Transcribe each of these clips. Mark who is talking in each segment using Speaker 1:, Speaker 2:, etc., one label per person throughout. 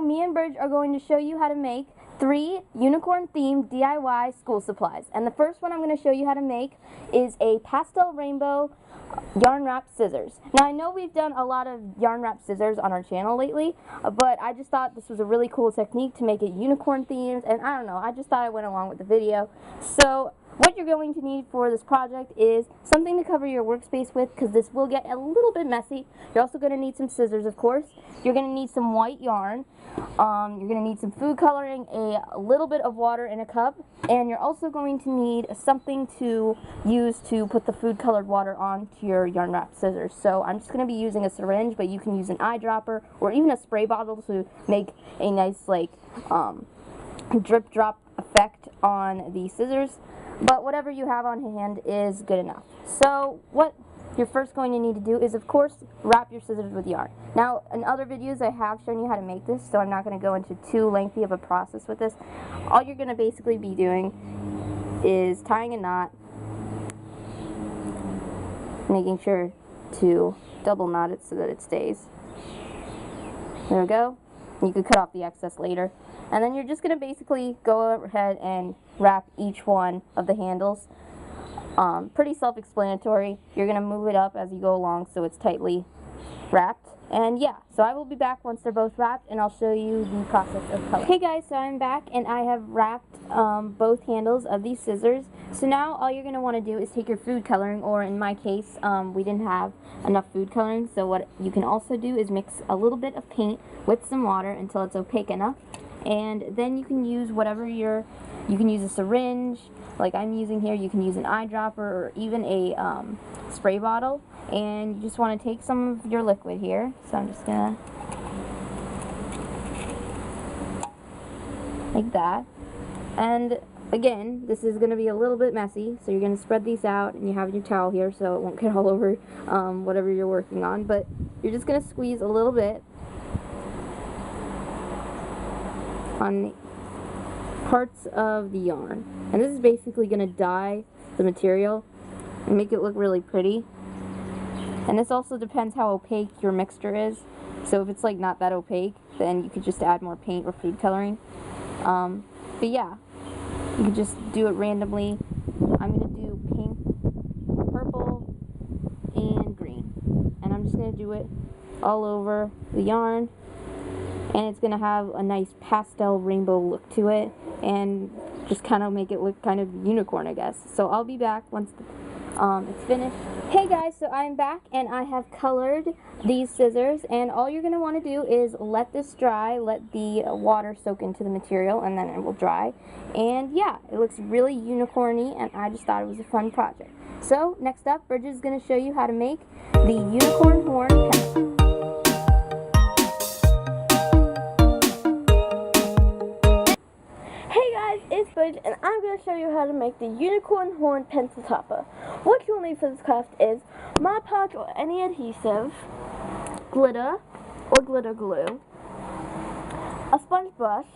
Speaker 1: me and Brig are going to show you how to make 3 unicorn-themed DIY school supplies. And the first one I'm going to show you how to make is a pastel rainbow yarn wrap scissors. Now I know we've done a lot of yarn wrap scissors on our channel lately, but I just thought this was a really cool technique to make it unicorn themed, and I don't know, I just thought I went along with the video. So what you're going to need for this project is something to cover your workspace with, because this will get a little bit messy. You're also going to need some scissors, of course. You're going to need some white yarn. You're going to need some food coloring, a little bit of water in a cup, and you're also going to need something to use to put the food colored water onto your yarn wrap scissors. So I'm just going to be using a syringe, but you can use an eyedropper or even a spray bottle to make a nice drip drop effect on the scissors. But whatever you have on hand is good enough. So what you're first going to need to do is, of course, wrap your scissors with yarn. Now, in other videos I have shown you how to make this, so I'm not going to go into too lengthy of a process with this. All you're going to basically be doing is tying a knot, making sure to double knot it so that it stays. There we go. You could cut off the excess later. And then you're just going to basically go ahead and wrap each one of the handles. Pretty self-explanatory. You're going to move it up as you go along so it's tightly wrapped. And yeah, so I will be back once they're both wrapped, and I'll show you the process of color. Okay guys, so I'm back and I have wrapped both handles of these scissors. So now all you're going to want to do is take your food coloring, or in my case, we didn't have enough food coloring, so what you can also do is mix a little bit of paint with some water until it's opaque enough. And then you can use whatever you can use a syringe, like I'm using here. You can use an eyedropper or even a spray bottle. And you just want to take some of your liquid here. So I'm just going to, like that. And again, this is going to be a little bit messy, so you're going to spread these out, and you have your towel here so it won't get all over whatever you're working on. But you're just going to squeeze a little bit on parts of the yarn, and this is basically going to dye the material and make it look really pretty. And this also depends how opaque your mixture is, so if it's like not that opaque, then you could just add more paint or food coloring. But yeah, you can just do it randomly. I'm going to do pink, purple, and green, and I'm just going to do it all over the yarn. And it's going to have a nice pastel rainbow look to it, and just kind of make it look kind of unicorn, I guess. So I'll be back once it's finished. Hey guys, so I'm back and I have colored these scissors, and all you're going to want to do is let this dry, let the water soak into the material, and then it will dry. And yeah, it looks really unicorny, and I just thought it was a fun project. So next up, Bridget is going to show you how to make the unicorn horn pencil.
Speaker 2: It's Brig, and I'm going to show you how to make the unicorn horn pencil topper. What you'll need for this craft is Mod Podge or any adhesive, glitter or glitter glue, a sponge brush,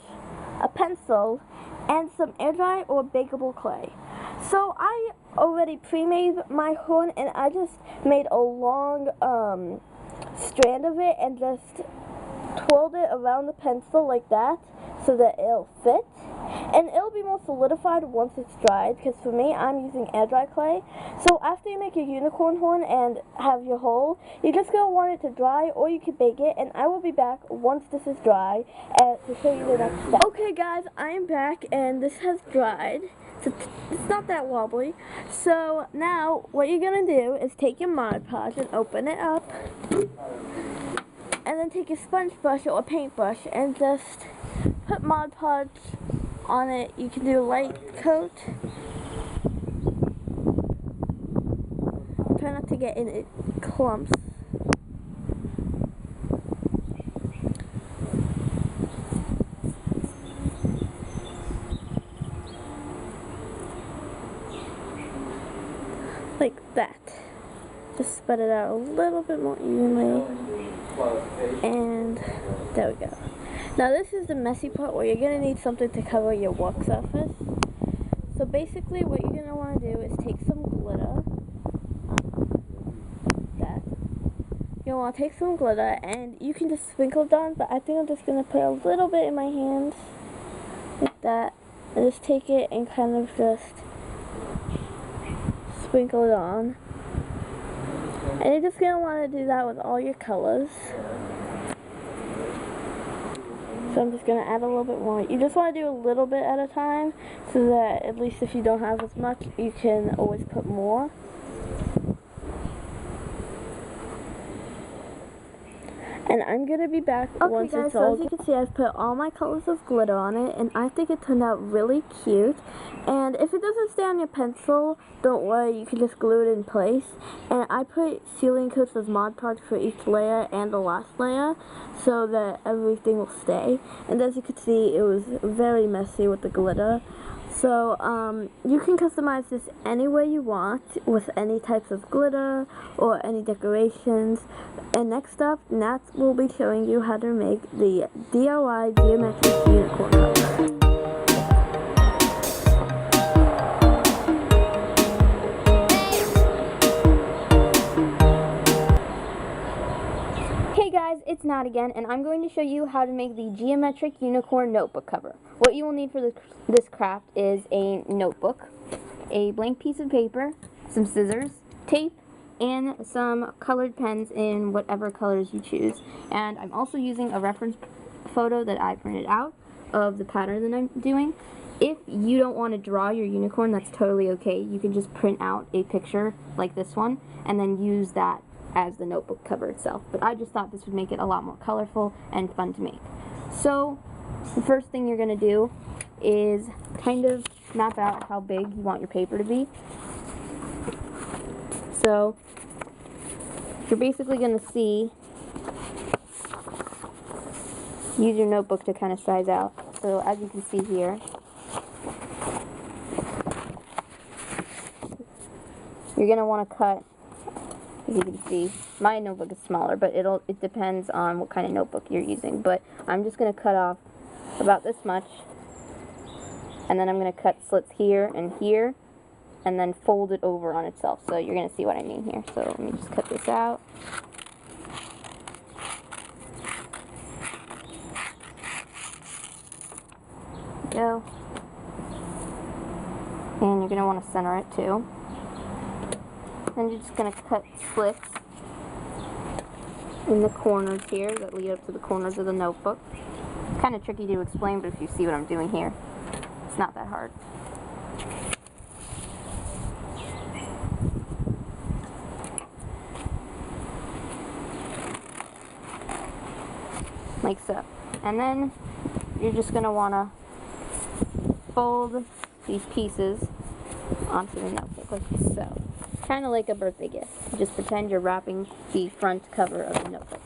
Speaker 2: a pencil, and some air dry or bakeable clay. So I already pre-made my horn, and I just made a long strand of it and just twirled it around the pencil like that so that it'll fit. And it'll be more solidified once it's dried, because for me, I'm using air dry clay. So after you make your unicorn horn and have your hole, you're just going to want it to dry, or you can bake it, and I will be back once this is dry to show you the next step. Okay guys, I am back, and this has dried. It's not that wobbly. So now, what you're going to do is take your Mod Podge and open it up, and then take a sponge brush or a paintbrush and just put Mod Podge on it. You can do a light coat. Try not to get in it clumps. Like that. Just spread it out a little bit more evenly. And there we go. Now this is the messy part where you're going to need something to cover your work surface. So basically what you're going to want to do is take some glitter, you'll want to take some glitter, and you can just sprinkle it on, but I think I'm just going to put a little bit in my hands, like that, and just take it and kind of just sprinkle it on. And you're just going to want to do that with all your colors. So I'm just going to add a little bit more. You just want to do a little bit at a time, so that at least if you don't have as much, you can always put more. And I'm going to be back once
Speaker 1: guys,
Speaker 2: it's
Speaker 1: so
Speaker 2: all
Speaker 1: as you
Speaker 2: can see, I've put all my colors of glitter on it, and I think it turned out really cute. And if it doesn't stay on your pencil, don't worry, you can just glue it in place. And I put sealing coats of Mod Podge for each layer and the last layer, so that everything will stay. And as you can see, it was very messy with the glitter. So, you can customize this any way you want, with any types of glitter, or any decorations. And next up, Nat will be showing you how to make the DIY geometric unicorn cover.
Speaker 1: Hey guys, it's Nat again, and I'm going to show you how to make the geometric unicorn notebook cover. What you will need for this craft is a notebook, a blank piece of paper, some scissors, tape, and some colored pens in whatever colors you choose. And I'm also using a reference photo that I printed out of the pattern that I'm doing. If you don't want to draw your unicorn, that's totally okay. You can just print out a picture like this one and then use that as the notebook cover itself. But I just thought this would make it a lot more colorful and fun to make. So the first thing you're going to do is kind of map out how big you want your paper to be. So you're basically going to use your notebook to kind of size out. So as you can see here, you're going to want to cut. As you can see, my notebook is smaller, but it depends on what kind of notebook you're using. But I'm just going to cut off about this much, and then I'm going to cut slits here, and then fold it over on itself. So you're going to see what I mean here. So let me just cut this out. Go. And you're going to want to center it too. Then you're just going to cut slits in the corners here that lead up to the corners of the notebook. It's kind of tricky to explain, but if you see what I'm doing here, it's not that hard. Like so. And then you're just going to want to fold these pieces onto the notebook like so. Kind of like a birthday gift. Just pretend you're wrapping the front cover of the notebook.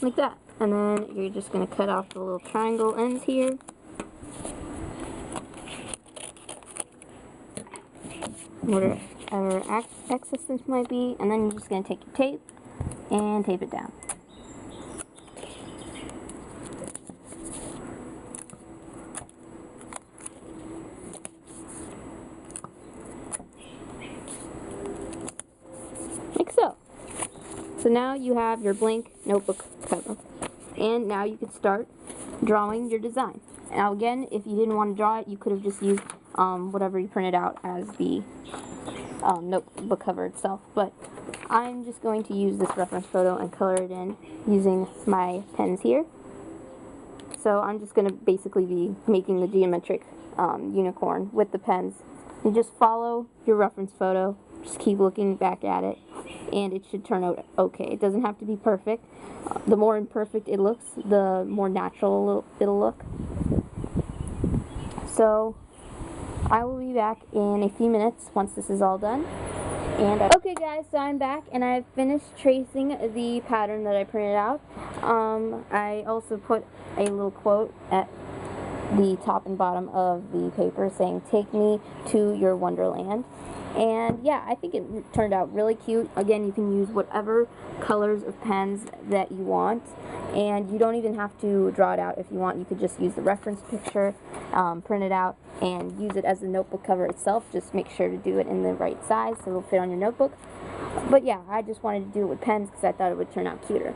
Speaker 1: Like that. And then you're just going to cut off the little triangle ends here. Whatever excess this might be, and then you're just going to take your tape and tape it down. Like so. So now you have your blank notebook cover, and now you can start drawing your design. Now again, if you didn't want to draw it, you could have just used whatever you printed out as the notebook cover itself, but I'm just going to use this reference photo and color it in using my pens here. So I'm just going to basically be making the geometric unicorn with the pens. You just follow your reference photo, just keep looking back at it, and it should turn out okay. It doesn't have to be perfect. The more imperfect it looks, the more natural it'll look. So I will be back in a few minutes once this is all done. And okay guys, so I'm back and I've finished tracing the pattern that I printed out. I also put a little quote the top and bottom of the paper saying, "Take me to your wonderland." And yeah, I think it turned out really cute. Again, you can use whatever colors of pens that you want, and you don't even have to draw it out if you want. You could just use the reference picture, print it out, and use it as the notebook cover itself. Just make sure to do it in the right size so it'll fit on your notebook. But yeah, I just wanted to do it with pens because I thought it would turn out cuter.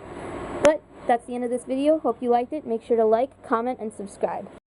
Speaker 1: But that's the end of this video. Hope you liked it. Make sure to like, comment, and subscribe.